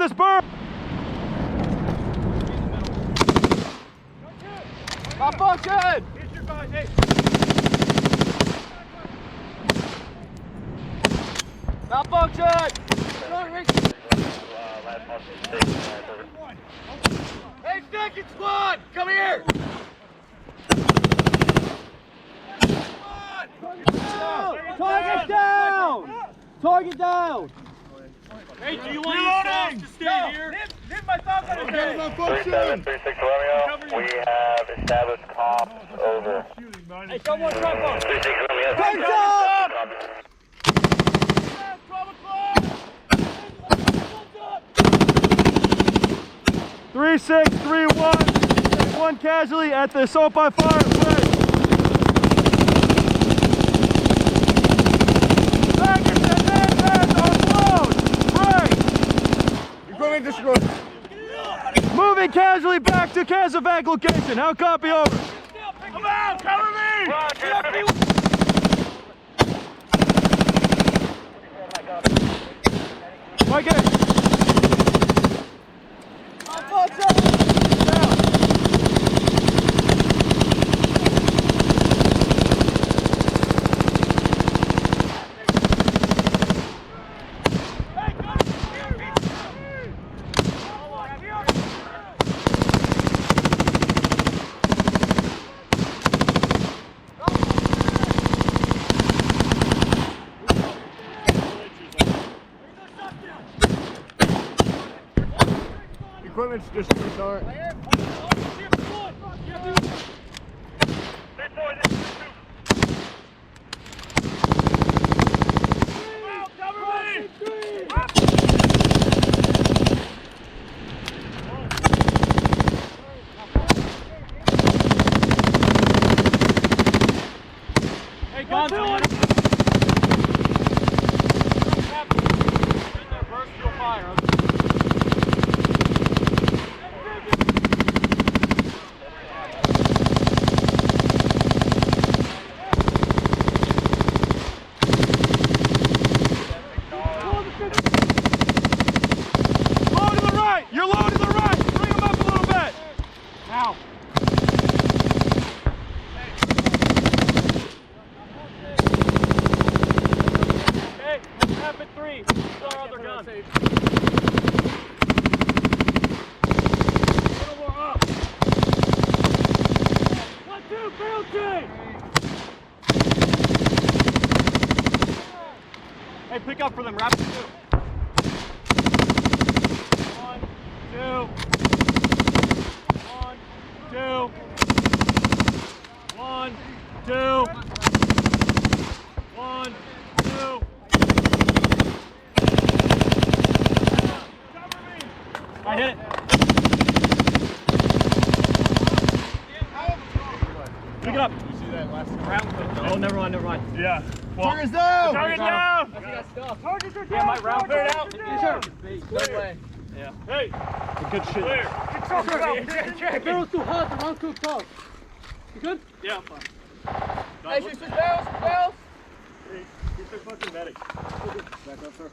this bird! Malfunction! Malfunction! Hey, second squad! Come here! Target down! Target down! Hey, do you want yourself to stay here? Leave my thoughts on Okay, 3736 Romeo, we have established comms over. Hey, come on, drop off! 36 Romeo. Hands up! 12 o'clock! 3631. One casualty at the assault by fire. Moving casualty back to Casovac location. How copy over? Come out! Cover me! Mike it. Equipment's just too short. Hey, guns on! Fire. You're low to the right! Bring him up a little bit! Now! Okay, half at 3. Still our other gun. A little more up. 1, 2, field team! Hey, pick up for them, rapid 2. 1, 2. 1, 2. 1, 2. 1, 2. I hit it. Pick it up. You see that last Round. Oh, never mind. Yeah. Well, Target's down! target down! Targets are down. Yeah, my round. Clear it out. No way. Yeah. Hey, Good shit. clear. The barrel's too hot, the round's too tough. You good? Yeah, I'm fine. Hey, shoot some barrels, Hey, get your fucking medic. Back up, sir.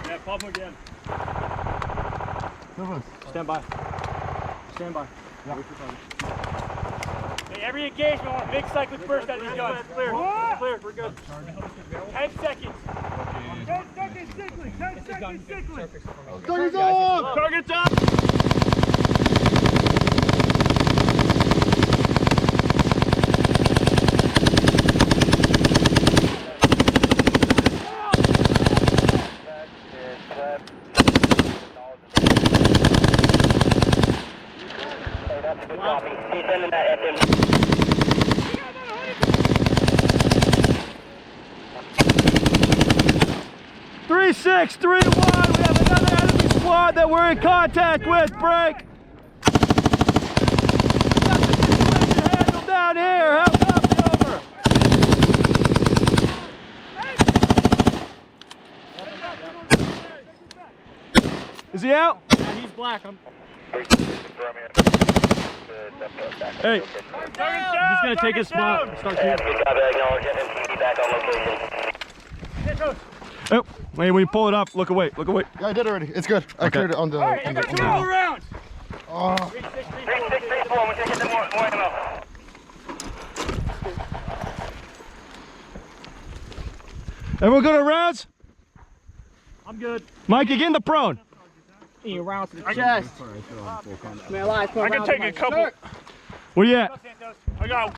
Yeah, pop him again. Stand by. Stand by. Yeah. Hey, every engagement, I want big cyclic first out of these guns. Clear. Clear, we're good. 10 seconds. 10 seconds cycling. 10 seconds cycling. Target's up! Target's up. Three, 6, 3, 1. We have another enemy squad that we're in contact with. Break. Handle down here. How copy over? Is he out? Yeah, he's black. Hey. Target's I'm just gonna take his spot and start shooting. Back on location. Oh, wait, when you pull it up, look away, look away. Yeah, I did already. It's good. I cleared it on the. All right, I got 2 more rounds. Oh. 3, 6, 3, 4. 3, 6, 3, 4. We're gonna get them more ammo. Everyone good on rounds? I'm good. Mike, you get in the prone. You rounds to the chest. Man, alive. I can take a couple. Where you at? I got